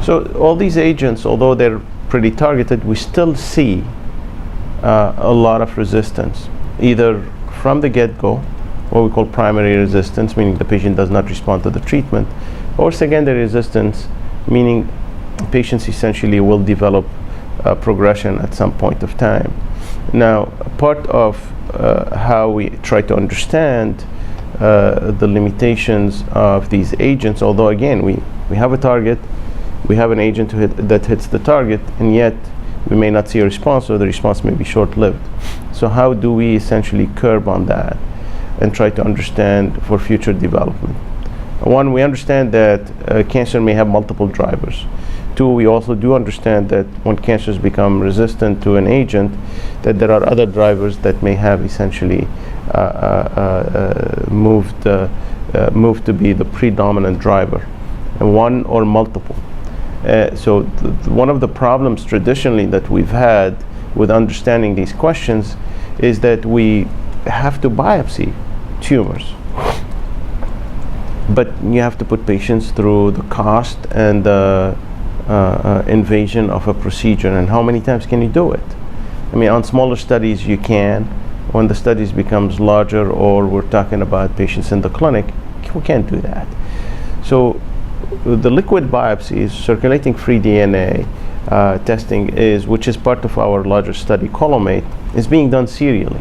So all these agents, although they're pretty targeted, we still see a lot of resistance, either from the get-go, what we call primary resistance, meaning the patient does not respond to the treatment, or secondary resistance, meaning patients essentially will develop progression at some point of time. Now, part of how we try to understand the limitations of these agents, although again we have a target, we have an agent that hits the target, and yet we may not see a response, or the response may be short-lived. So how do we essentially curb on that and try to understand for future development? One, we understand that cancer may have multiple drivers. Two, we also do understand that when cancers become resistant to an agent, that there are other drivers that may have essentially moved to be the predominant driver, and one or multiple. So one of the problems traditionally that we've had with understanding these questions is that we have to biopsy tumors, but you have to put patients through the cost and the invasion of a procedure, and how many times can you do it? I mean, on smaller studies you can. When the studies becomes larger, or we're talking about patients in the clinic, we can't do that. So the liquid biopsies, circulating free DNA testing, which is part of our larger study, Colomate, is being done serially.